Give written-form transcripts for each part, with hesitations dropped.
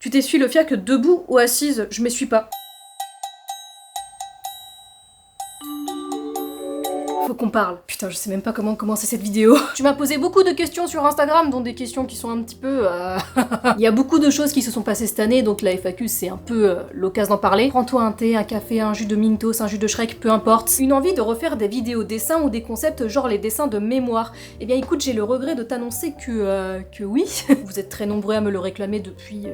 Tu t'essuies le fiac debout ou assise? Je m'essuie pas. Faut qu'on parle. Putain, je sais même pas comment commencer cette vidéo. Tu m'as posé beaucoup de questions sur Instagram, dont des questions qui sont un petit peu... Il y a beaucoup de choses qui se sont passées cette année, donc la FAQ c'est un peu l'occasion d'en parler. Prends-toi un thé, un café, un jus de Mintos, un jus de Shrek, peu importe. Une envie de refaire des vidéos dessins ou des concepts genre les dessins de mémoire. Eh bien écoute, j'ai le regret de t'annoncer que oui. Vous êtes très nombreux à me le réclamer depuis...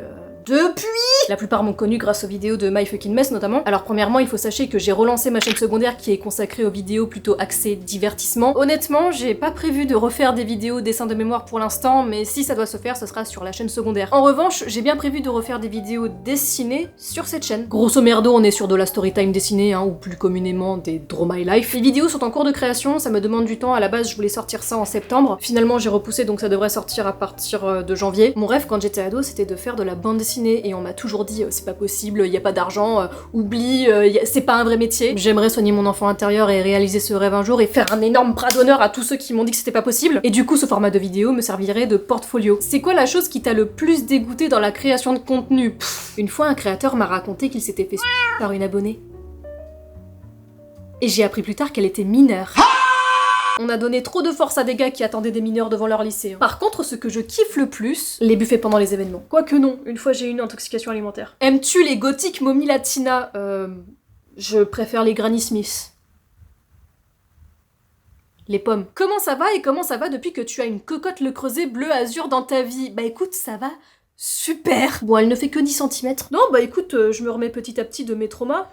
La plupart m'ont connu grâce aux vidéos de My Fucking Mess notamment. Alors premièrement, il faut sachez que j'ai relancé ma chaîne secondaire qui est consacrée aux vidéos plutôt axées divertissement. Honnêtement, j'ai pas prévu de refaire des vidéos dessins de mémoire pour l'instant, mais si ça doit se faire, ce sera sur la chaîne secondaire. En revanche, j'ai bien prévu de refaire des vidéos dessinées sur cette chaîne. Grosso merdo, on est sur de la storytime dessinée, hein, ou plus communément des Draw My Life. Les vidéos sont en cours de création, ça me demande du temps. À la base, je voulais sortir ça en septembre. Finalement, j'ai repoussé, donc ça devrait sortir à partir de janvier. Mon rêve quand j'étais ado, c'était de faire de la bande dessinée, et on m'a toujours dit c'est pas possible, y a pas d'argent, oublie, c'est pas un vrai métier. J'aimerais soigner mon enfant intérieur et réaliser ce rêve un jour et faire un énorme bras d'honneur à tous ceux qui m'ont dit que c'était pas possible. Et du coup, ce format de vidéo me servirait de portfolio. C'est quoi la chose qui t'a le plus dégoûté dans la création de contenu? Une fois, un créateur m'a raconté qu'il s'était fait par une abonnée. Et j'ai appris plus tard qu'elle était mineure. On a donné trop de force à des gars qui attendaient des mineurs devant leur lycée. Hein. Par contre, ce que je kiffe le plus, les buffets pendant les événements. Quoique non, une fois j'ai eu une intoxication alimentaire. Aimes-tu les gothiques momies latina? Je préfère les Granny Smith. Les pommes. Comment ça va et comment ça va depuis que tu as une cocotte le creuset bleu azur dans ta vie? Bah écoute, ça va super. Bon, elle ne fait que 10 cm. Non, bah écoute, je me remets petit à petit de mes traumas.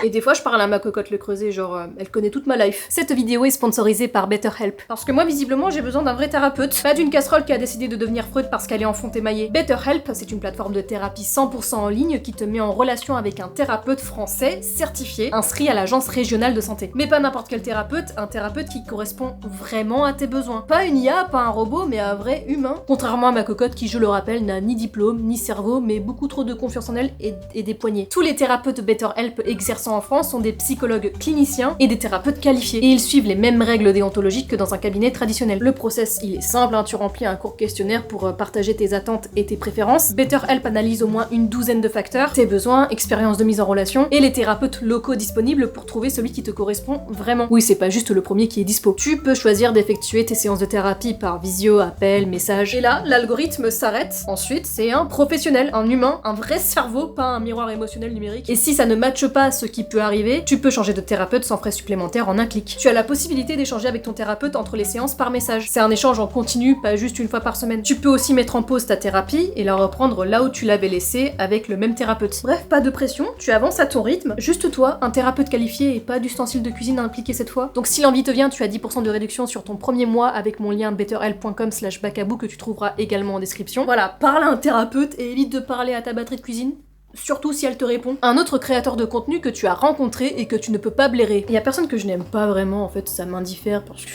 Et des fois, je parle à ma cocotte le creuset, genre, elle connaît toute ma life. Cette vidéo est sponsorisée par BetterHelp. Parce que moi, visiblement, j'ai besoin d'un vrai thérapeute. Pas d'une casserole qui a décidé de devenir Freud parce qu'elle est en fonte émaillée. BetterHelp, c'est une plateforme de thérapie 100% en ligne qui te met en relation avec un thérapeute français, certifié, inscrit à l'agence régionale de santé. Mais pas n'importe quel thérapeute, un thérapeute qui correspond vraiment à tes besoins. Pas une IA, pas un robot, mais un vrai humain. Contrairement à ma cocotte qui, je le rappelle, n'a ni diplôme, ni cerveau, mais beaucoup trop de confiance en elle et des poignets. Tous les thérapeutes BetterHelp exerçant en France sont des psychologues cliniciens et des thérapeutes qualifiés. Et ils suivent les mêmes règles déontologiques que dans un cabinet traditionnel. Le process, il est simple, hein, tu remplis un court questionnaire pour partager tes attentes et tes préférences. BetterHelp analyse au moins une douzaine de facteurs, tes besoins, expérience de mise en relation, et les thérapeutes locaux disponibles pour trouver celui qui te correspond vraiment. Oui, c'est pas juste le premier qui est dispo. Tu peux choisir d'effectuer tes séances de thérapie par visio, appel, message. Et là, l'algorithme s'arrête. Ensuite, c'est un professionnel, un humain, un vrai cerveau, pas un miroir émotionnel numérique. Et si ça ne matche pas ce qui peut arriver, tu peux changer de thérapeute sans frais supplémentaires en un clic. Tu as la possibilité d'échanger avec ton thérapeute entre les séances par message. C'est un échange en continu, pas juste une fois par semaine. Tu peux aussi mettre en pause ta thérapie et la reprendre là où tu l'avais laissée avec le même thérapeute. Bref, pas de pression, tu avances à ton rythme, juste toi, un thérapeute qualifié et pas d'ustensiles de cuisine à impliquer cette fois. Donc si l'envie te vient, tu as 10% de réduction sur ton premier mois avec mon lien betterhelp.com/bacabou que tu trouveras également en description. Voilà, parle à un thérapeute et évite de parler à ta batterie de cuisine. Surtout si elle te répond. Un autre créateur de contenu que tu as rencontré et que tu ne peux pas blairer. Il y a personne que je n'aime pas vraiment, en fait, ça m'indiffère parce que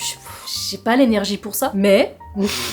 j'ai pas l'énergie pour ça. Mais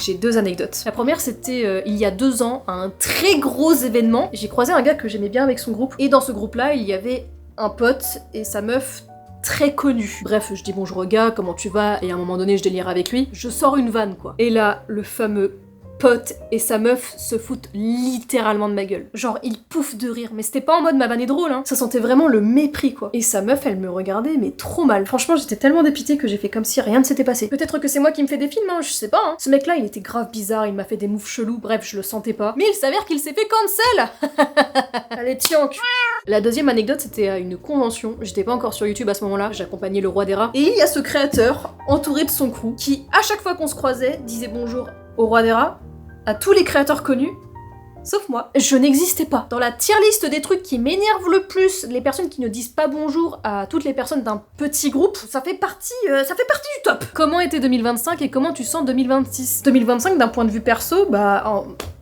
j'ai deux anecdotes. La première, c'était il y a 2 ans, à un très gros événement. J'ai croisé un gars que j'aimais bien avec son groupe. Et dans ce groupe-là, il y avait un pote et sa meuf très connue. Bref, je dis bonjour au gars, comment tu vas? Et à un moment donné, je délire avec lui. Je sors une vanne, quoi. Et là, le fameux pote et sa meuf se foutent littéralement de ma gueule. Genre, ils pouffent de rire, mais c'était pas en mode ma vanne est drôle, hein. Ça sentait vraiment le mépris, quoi. Et sa meuf, elle me regardait, mais trop mal. Franchement, j'étais tellement dépitée que j'ai fait comme si rien ne s'était passé. Peut-être que c'est moi qui me fais des films, hein, je sais pas, hein. Ce mec-là, il était grave bizarre, il m'a fait des moves chelous, bref, je le sentais pas. Mais il s'avère qu'il s'est fait cancel. Allez, tiens, La deuxième anecdote, c'était à une convention. J'étais pas encore sur YouTube à ce moment-là, j'accompagnais le roi des rats. Et il y a ce créateur, entouré de son crew, qui, à chaque fois qu'on se croisait, disait bonjour au roi des rats, à tous les créateurs connus, sauf moi. Je n'existais pas. Dans la tier list des trucs qui m'énervent le plus, les personnes qui ne disent pas bonjour à toutes les personnes d'un petit groupe, ça fait partie du top. Comment était 2025 et comment tu sens 2026? 2025, d'un point de vue perso,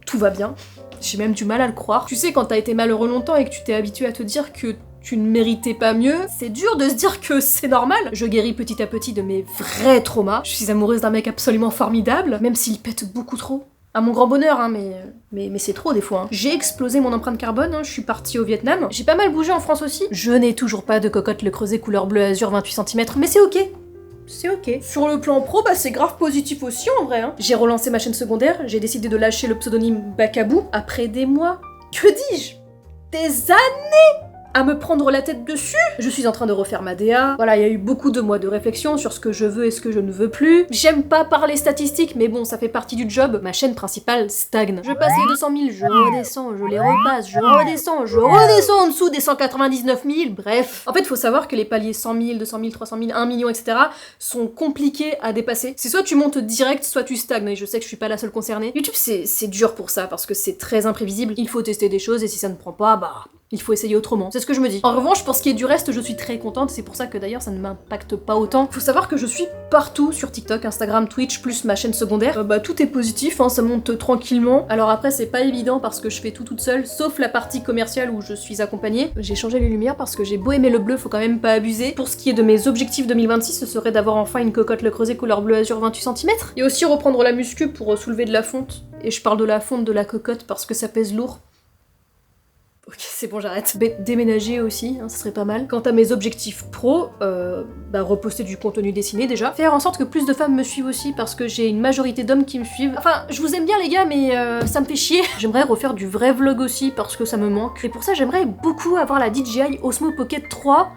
tout va bien. J'ai même du mal à le croire. Tu sais, quand t'as été malheureux longtemps et que tu t'es habitué à te dire que tu ne méritais pas mieux, c'est dur de se dire que c'est normal. Je guéris petit à petit de mes vrais traumas. Je suis amoureuse d'un mec absolument formidable, même s'il pète beaucoup trop. À mon grand bonheur, hein, mais c'est trop des fois. Hein. J'ai explosé mon empreinte carbone, hein, je suis partie au Vietnam. J'ai pas mal bougé en France aussi. Je n'ai toujours pas de cocotte le creuset couleur bleu azur 28 cm, mais c'est ok. c'est ok. Sur le plan pro, bah c'est grave positif aussi en vrai. Hein. J'ai relancé ma chaîne secondaire, j'ai décidé de lâcher le pseudonyme Bacabou après des mois. Que dis-je? Des années à me prendre la tête dessus. Je suis en train de refaire ma DA. Voilà, il y a eu beaucoup de mois de réflexion sur ce que je veux et ce que je ne veux plus. J'aime pas parler statistiques, mais bon, ça fait partie du job. Ma chaîne principale stagne. Je passe les 200 000, je redescends, je les repasse, je redescends en dessous des 199 000, bref. En fait, faut savoir que les paliers 100 000, 200 000, 300 000, 1 million, etc. sont compliqués à dépasser. C'est soit tu montes direct, soit tu stagnes, et je sais que je suis pas la seule concernée. YouTube, c'est dur pour ça, parce que c'est très imprévisible. Il faut tester des choses, et si ça ne prend pas, bah... il faut essayer autrement. C'est ce que je me dis. En revanche, pour ce qui est du reste, je suis très contente, c'est pour ça que d'ailleurs ça ne m'impacte pas autant. Faut savoir que je suis partout sur TikTok, Instagram, Twitch, plus ma chaîne secondaire. Bah tout est positif, hein, ça monte tranquillement. Alors après c'est pas évident parce que je fais tout toute seule, sauf la partie commerciale où je suis accompagnée. J'ai changé les lumières parce que j'ai beau aimer le bleu, faut quand même pas abuser. Pour ce qui est de mes objectifs 2026, ce serait d'avoir enfin une cocotte Le Creuset couleur bleu azur 28 cm. Et aussi reprendre la muscu pour soulever de la fonte. Et je parle de la fonte de la cocotte parce que ça pèse lourd. Ok, c'est bon, j'arrête. Déménager aussi, hein, ça serait pas mal. Quant à mes objectifs pro, reposter du contenu dessiné déjà. Faire en sorte que plus de femmes me suivent aussi, parce que j'ai une majorité d'hommes qui me suivent. Enfin, je vous aime bien les gars, mais ça me fait chier. J'aimerais refaire du vrai vlog aussi, parce que ça me manque. Et pour ça, j'aimerais beaucoup avoir la DJI Osmo Pocket 3.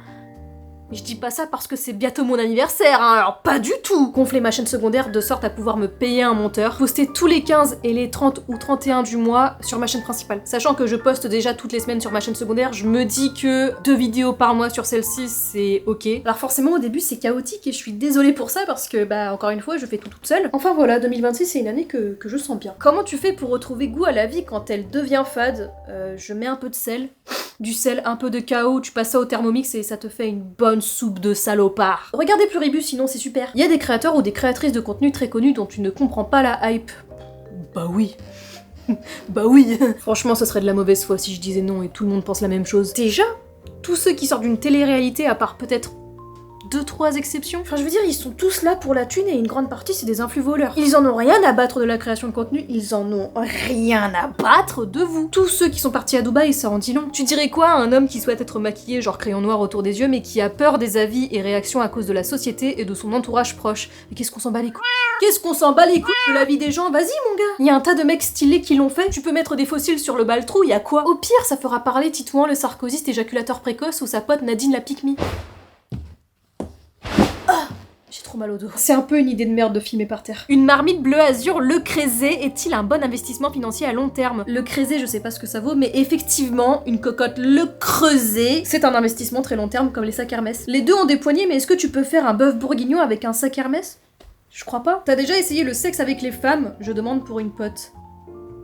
Je dis pas ça parce que c'est bientôt mon anniversaire, hein, alors pas du tout. Gonfler ma chaîne secondaire de sorte à pouvoir me payer un monteur. Poster tous les 15 et les 30 ou 31 du mois sur ma chaîne principale. Sachant que je poste déjà toutes les semaines sur ma chaîne secondaire, je me dis que 2 vidéos par mois sur celle-ci, c'est ok. Alors forcément au début c'est chaotique et je suis désolée pour ça parce que bah encore une fois je fais tout toute seule. Enfin voilà, 2026 c'est une année que je sens bien. Comment tu fais pour retrouver goût à la vie quand elle devient fade? Je mets un peu de sel. Du sel, un peu de KO, tu passes ça au Thermomix et ça te fait une bonne soupe de salopard. Regardez Pluribus, sinon c'est super. Il y a des créateurs ou des créatrices de contenu très connus dont tu ne comprends pas la hype. Bah oui. Bah oui. Franchement, ce serait de la mauvaise foi si je disais non et tout le monde pense la même chose. Déjà, tous ceux qui sortent d'une télé-réalité, à part peut-être 2-3 exceptions. Enfin, je veux dire, ils sont tous là pour la thune et une grande partie, c'est des influx voleurs. Ils en ont rien à battre de la création de contenu, ils en ont rien à battre de vous. Tous ceux qui sont partis à Dubaï, ça en dit long. Tu dirais quoi à un homme qui souhaite être maquillé, genre crayon noir autour des yeux, mais qui a peur des avis et réactions à cause de la société et de son entourage proche? Mais qu'est-ce qu'on s'en bat les couilles? Qu'est-ce qu'on s'en bat les couilles de la vie des gens? Vas-y mon gars. Il y a un tas de mecs stylés qui l'ont fait. Tu peux mettre des fossiles sur le baltrou, y a quoi? Au pire, ça fera parler Titouan le sarkozyste éjaculateur précoce ou sa pote Nadine la pique-me. J'ai trop mal au dos. C'est un peu une idée de merde de filmer par terre. Une marmite bleu azur Le Creuset est-il un bon investissement financier à long terme? Le Creuset, je sais pas ce que ça vaut, mais effectivement, une cocotte Le Creuset, c'est un investissement très long terme comme les sacs Hermès. Les deux ont des poignées, mais est-ce que tu peux faire un bœuf bourguignon avec un sac Hermès? Je crois pas. T'as déjà essayé le sexe avec les femmes? Je demande pour une pote.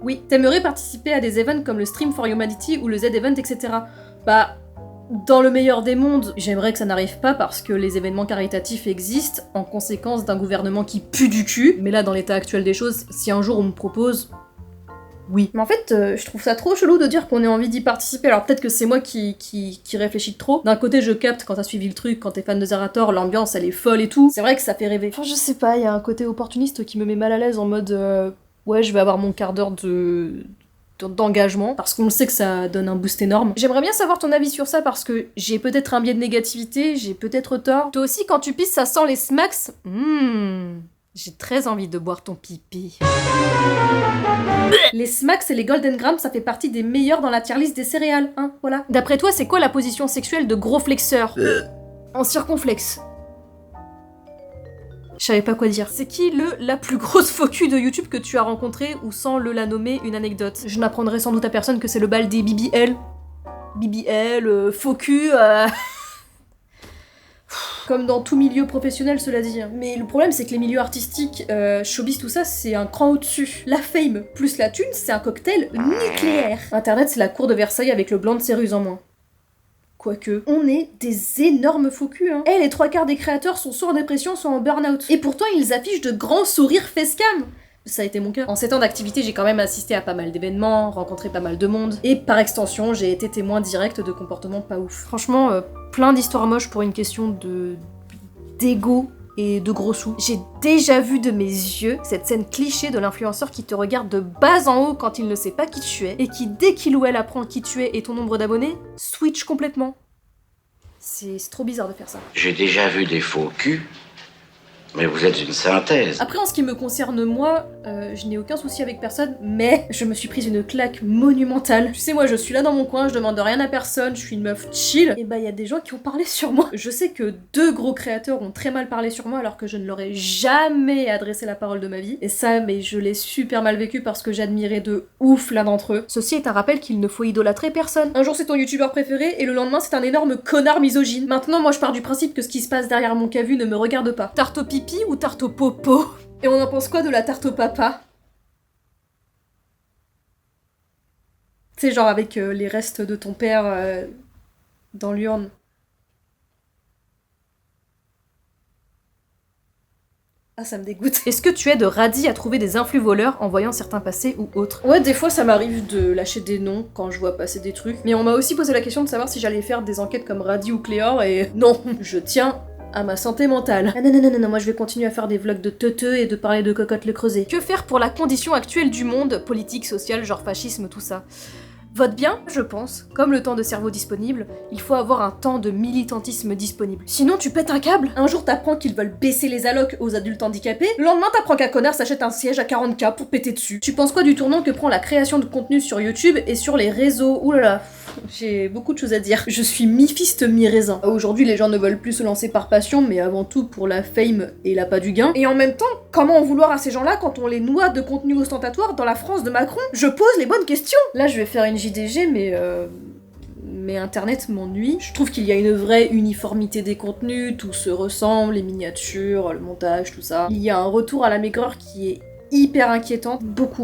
Oui. T'aimerais participer à des events comme le Stream for Humanity ou le Z-Event, etc. Bah... dans le meilleur des mondes, j'aimerais que ça n'arrive pas parce que les événements caritatifs existent en conséquence d'un gouvernement qui pue du cul. Mais là, dans l'état actuel des choses, si un jour on me propose... oui. Mais en fait, je trouve ça trop chelou de dire qu'on ait envie d'y participer. Alors peut-être que c'est moi qui réfléchis trop. D'un côté, je capte quand t'as suivi le truc, quand t'es fan de Zerator, l'ambiance elle est folle et tout. C'est vrai que ça fait rêver. Enfin, je sais pas, il y a un côté opportuniste qui me met mal à l'aise en mode... ouais, je vais avoir mon quart d'heure d'engagement, parce qu'on le sait que ça donne un boost énorme. J'aimerais bien savoir ton avis sur ça, parce que j'ai peut-être un biais de négativité, j'ai peut-être tort. Toi aussi, quand tu pisses, ça sent les smacks? J'ai très envie de boire ton pipi. Les smacks et les golden grams, ça fait partie des meilleurs dans la tier list des céréales, hein, voilà. D'après toi, c'est quoi la position sexuelle de gros flexeur? En circonflexe. Je savais pas quoi dire. C'est qui la plus grosse faux cul de YouTube que tu as rencontré ou sans la nommer une anecdote? Je n'apprendrai sans doute à personne que c'est le bal des BBL. BBL, faux cul, comme dans tout milieu professionnel, cela dit. Mais le problème, c'est que les milieux artistiques, showbiz, tout ça, c'est un cran au-dessus. La fame plus la thune, c'est un cocktail nucléaire. Internet, c'est la cour de Versailles avec le blanc de Céruse en moins. Quoique, on est des énormes faux culs, hein. Et les 3/4 des créateurs sont soit en dépression, soit en burn-out. Et pourtant, ils affichent de grands sourires facecam. Ça a été mon cas. En 7 ans d'activité, j'ai quand même assisté à pas mal d'événements, rencontré pas mal de monde, et par extension, j'ai été témoin direct de comportements pas ouf. Franchement, plein d'histoires moches pour une question d'ego et de gros sous. J'ai déjà vu de mes yeux cette scène cliché de l'influenceur qui te regarde de bas en haut quand il ne sait pas qui tu es, et qui, dès qu'il ou elle apprend qui tu es et ton nombre d'abonnés, switch complètement. C'est trop bizarre de faire ça. J'ai déjà vu des faux culs Mais vous êtes une synthèse. Après, en ce qui me concerne moi, je n'ai aucun souci avec personne, mais je me suis prise une claque monumentale. Tu sais, moi, je suis là dans mon coin, je demande rien à personne, je suis une meuf chill, et bah, il y a des gens qui ont parlé sur moi. Je sais que 2 gros créateurs ont très mal parlé sur moi, alors que je ne leur ai jamais adressé la parole de ma vie. Et ça, mais je l'ai super mal vécu parce que j'admirais de ouf l'un d'entre eux. Ceci est un rappel qu'il ne faut idolâtrer personne. Un jour, c'est ton youtubeur préféré, et le lendemain, c'est un énorme connard misogyne. Maintenant, moi, je pars du principe que ce qui se passe derrière mon cavu ne me regarde pas. Tarte au pipi ou tarte au popo? Et on en pense quoi de la tarte au papa? Tu sais, genre avec les restes de ton père dans l'urne. Ah, ça me dégoûte. Est-ce que tu aides Radis à trouver des influx voleurs en voyant certains passer ou autres? Ouais, des fois ça m'arrive de lâcher des noms quand je vois passer des trucs. Mais on m'a aussi posé la question de savoir si j'allais faire des enquêtes comme Radis ou Cléor et non, je tiens à ma santé mentale. Ah non, moi je vais continuer à faire des vlogs de teuteux et de parler de Cocotte le Creuset. Que faire pour la condition actuelle du monde, politique, social, genre fascisme, tout ça? Vote bien, je pense. Comme le temps de cerveau disponible, il faut avoir un temps de militantisme disponible. Sinon, tu pètes un câble. Un jour, t'apprends qu'ils veulent baisser les allocs aux adultes handicapés. Le lendemain, t'apprends qu'un connard s'achète un siège à 40K pour péter dessus. Tu penses quoi du tournant que prend la création de contenu sur YouTube et sur les réseaux? Ouh là là, j'ai beaucoup de choses à dire. Je suis mi-fiste, mi-raisin. Aujourd'hui, les gens ne veulent plus se lancer par passion, mais avant tout pour la fame et l'appât du gain. Et en même temps, comment en vouloir à ces gens-là quand on les noie de contenu ostentatoire dans la France de Macron? Je pose les bonnes questions. Là, je vais faire une JDG, mais internet m'ennuie. Je trouve qu'il y a une vraie uniformité des contenus, tout se ressemble, les miniatures, le montage, tout ça. Il y a un retour à la maigreur qui est hyper inquiétante. Beaucoup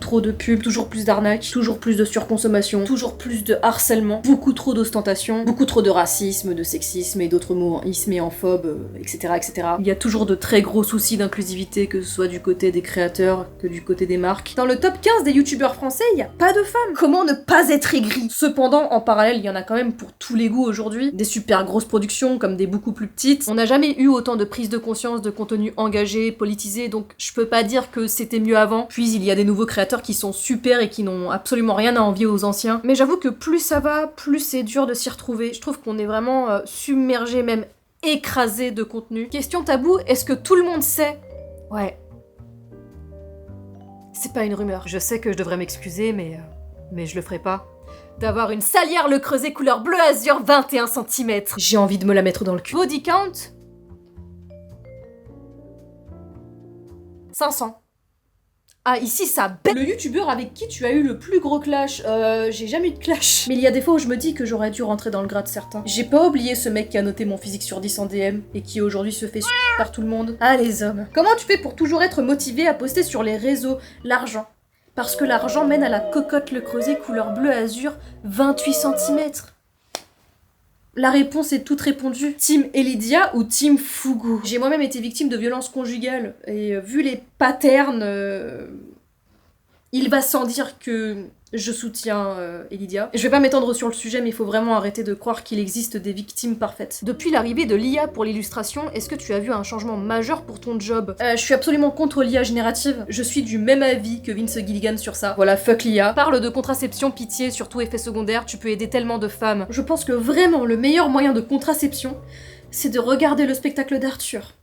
trop de pubs, toujours plus d'arnaques, toujours plus de surconsommation, toujours plus de harcèlement, beaucoup trop d'ostentation, beaucoup trop de racisme, de sexisme et d'autres mots isméanphobes, etc. Il y a toujours de très gros soucis d'inclusivité, que ce soit du côté des créateurs que du côté des marques. Dans le top 15 des youtubeurs français, il n'y a pas de femmes. Comment ne pas être aigri? Cependant, en parallèle, il y en a quand même pour tous les goûts aujourd'hui. Des super grosses productions comme des beaucoup plus petites. On n'a jamais eu autant de prise de conscience, de contenu engagé, politisé, donc je peux pas dire que c'était mieux avant. Puis il y a des nouveaux créateurs qui sont super et qui n'ont absolument rien à envier aux anciens. Mais j'avoue que plus ça va, plus c'est dur de s'y retrouver. Je trouve qu'on est vraiment submergé, même écrasé de contenu. Question tabou, est-ce que tout le monde sait? Ouais. C'est pas une rumeur. Je sais que je devrais m'excuser, mais je le ferai pas. D'avoir une salière le creuset couleur bleu azur 21 cm. J'ai envie de me la mettre dans le cul. Body count 500. Ah, ici, ça baisse. Le youtubeur avec qui tu as eu le plus gros clash? J'ai jamais eu de clash. Mais il y a des fois où je me dis que j'aurais dû rentrer dans le gras de certains. J'ai pas oublié ce mec qui a noté mon physique sur 10 en DM et qui aujourd'hui se fait par tout le monde. Ah, les hommes. Comment tu fais pour toujours être motivé à poster sur les réseaux? L'argent. Parce que l'argent mène à la Cocotte le Creuset couleur bleu azur 28 cm. La réponse est toute répondue. Team Elidia ou Team Fugu? J'ai moi-même été victime de violences conjugales et vu les patterns, il va sans dire que je soutiens Elidia. Je vais pas m'étendre sur le sujet, mais il faut vraiment arrêter de croire qu'il existe des victimes parfaites. Depuis l'arrivée de l'IA pour l'illustration, est-ce que tu as vu un changement majeur pour ton job? Je suis absolument contre l'IA générative. Je suis du même avis que Vince Gilligan sur ça. Voilà, fuck l'IA. Parle de contraception, pitié, surtout effet secondaire, tu peux aider tellement de femmes. Je pense que vraiment le meilleur moyen de contraception, c'est de regarder le spectacle d'Arthur.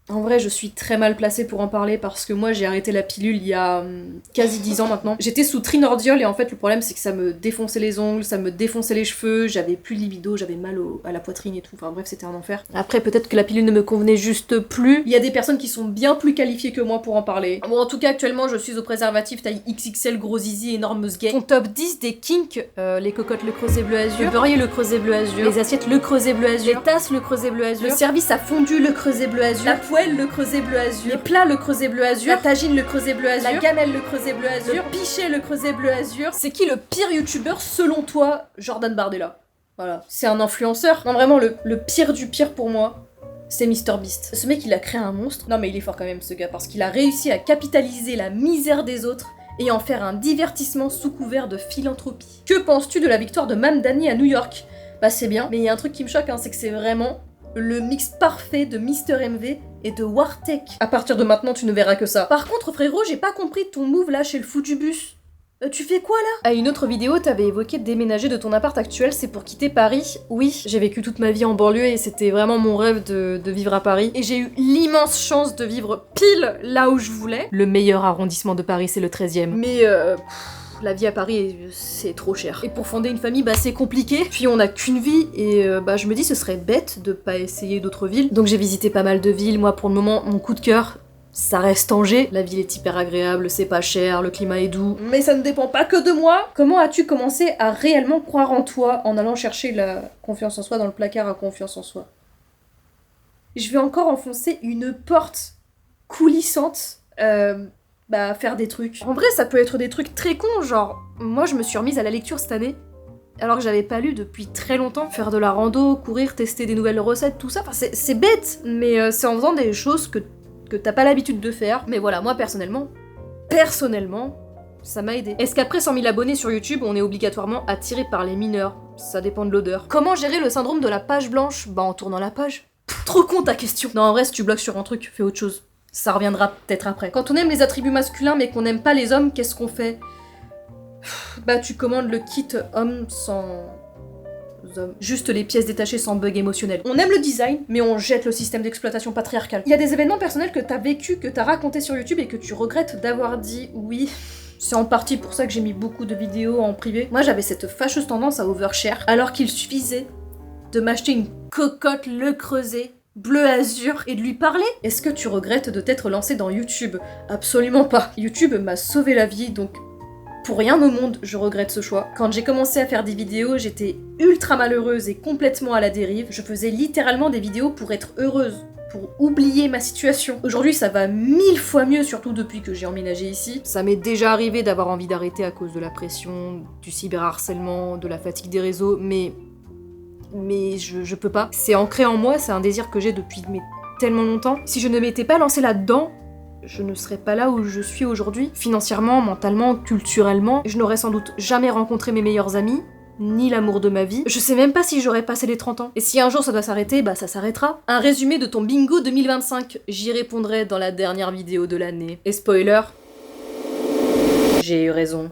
En vrai, je suis très mal placée pour en parler parce que moi j'ai arrêté la pilule il y a quasi 10 ans maintenant. J'étais sous trinordiol et en fait le problème c'est que ça me défonçait les ongles, ça me défonçait les cheveux, j'avais plus de libido, j'avais mal à la poitrine et tout, enfin bref c'était un enfer. Après peut-être que la pilule ne me convenait juste plus. Il y a des personnes qui sont bien plus qualifiées que moi pour en parler. Bon en tout cas actuellement je suis au préservatif taille XXL gros zizi énorme sgay. Ton top 10 des kinks, les cocottes le creuset bleu azur, le beurrier le creuset bleu azur, les assiettes le creuset bleu azur, les tasses le creuset bleu azur, le service à fondu le creuset bleu azur, la poêle le creuset bleu azur, les plats le creuset bleu azur, la tagine le creuset bleu azur, la gamelle le creuset bleu azur, le pichet le creuset bleu azur. C'est qui le pire youtubeur selon toi? Jordan Bardella. Voilà. C'est un influenceur. Non vraiment le pire du pire pour moi, c'est MrBeast. Ce mec il a créé un monstre. Non mais il est fort quand même ce gars parce qu'il a réussi à capitaliser la misère des autres et en faire un divertissement sous couvert de philanthropie. Que penses-tu de la victoire de Mamdani à New York? Bah c'est bien, mais il y a un truc qui me choque, hein, c'est que c'est vraiment le mix parfait de Mister MV et de Wartech. À partir de maintenant, tu ne verras que ça. Par contre, frérot, j'ai pas compris ton move là chez le fou du bus. Tu fais quoi là? À une autre vidéo, t'avais évoqué de déménager de ton appart actuel, c'est pour quitter Paris. Oui, j'ai vécu toute ma vie en banlieue et c'était vraiment mon rêve de vivre à Paris. Et j'ai eu l'immense chance de vivre pile là où je voulais. Le meilleur arrondissement de Paris, c'est le 13e. Mais la vie à Paris, c'est trop cher. Et pour fonder une famille, bah c'est compliqué. Puis on a qu'une vie et bah je me dis ce serait bête de pas essayer d'autres villes. Donc j'ai visité pas mal de villes. Moi pour le moment, mon coup de cœur, ça reste Angers. La ville est hyper agréable, c'est pas cher, le climat est doux. Mais ça ne dépend pas que de moi. Comment as-tu commencé à réellement croire en toi en allant chercher la confiance en soi dans le placard à confiance en soi? Je vais encore enfoncer une porte coulissante. Faire des trucs. En vrai, ça peut être des trucs très cons, genre, moi je me suis remise à la lecture cette année, alors que j'avais pas lu depuis très longtemps. Faire de la rando, courir, tester des nouvelles recettes, tout ça, enfin c'est bête, mais c'est en faisant des choses que t'as pas l'habitude de faire. Mais voilà, moi personnellement, ça m'a aidé. Est-ce qu'après 100 000 abonnés sur YouTube, on est obligatoirement attiré par les mineurs? Ça dépend de l'odeur. Comment gérer le syndrome de la page blanche? Bah en tournant la page. Trop con ta question. Non en vrai, si tu bloques sur un truc, fais autre chose. Ça reviendra peut-être après. Quand on aime les attributs masculins mais qu'on n'aime pas les hommes, qu'est-ce qu'on fait? Bah tu commandes le kit homme sans hommes. Juste les pièces détachées sans bug émotionnel. On aime le design, mais on jette le système d'exploitation patriarcal. Il y a des événements personnels que t'as vécu, que t'as raconté sur YouTube et que tu regrettes d'avoir dit oui. C'est en partie pour ça que j'ai mis beaucoup de vidéos en privé. Moi j'avais cette fâcheuse tendance à overshare, alors qu'il suffisait de m'acheter une cocotte Le Creuset bleu azur et de lui parler. Est-ce que tu regrettes de t'être lancé dans YouTube? Absolument pas. YouTube m'a sauvé la vie, donc pour rien au monde je regrette ce choix. Quand j'ai commencé à faire des vidéos, j'étais ultra malheureuse et complètement à la dérive. Je faisais littéralement des vidéos pour être heureuse, pour oublier ma situation. Aujourd'hui ça va 1000 fois mieux, surtout depuis que j'ai emménagé ici. Ça m'est déjà arrivé d'avoir envie d'arrêter à cause de la pression, du cyberharcèlement, de la fatigue des réseaux, mais je peux pas. C'est ancré en moi, c'est un désir que j'ai depuis tellement longtemps. Si je ne m'étais pas lancée là-dedans, je ne serais pas là où je suis aujourd'hui. Financièrement, mentalement, culturellement, je n'aurais sans doute jamais rencontré mes meilleurs amis, ni l'amour de ma vie. Je sais même pas si j'aurais passé les 30 ans. Et si un jour ça doit s'arrêter, bah ça s'arrêtera. Un résumé de ton bingo 2025, j'y répondrai dans la dernière vidéo de l'année. Et spoiler, j'ai eu raison.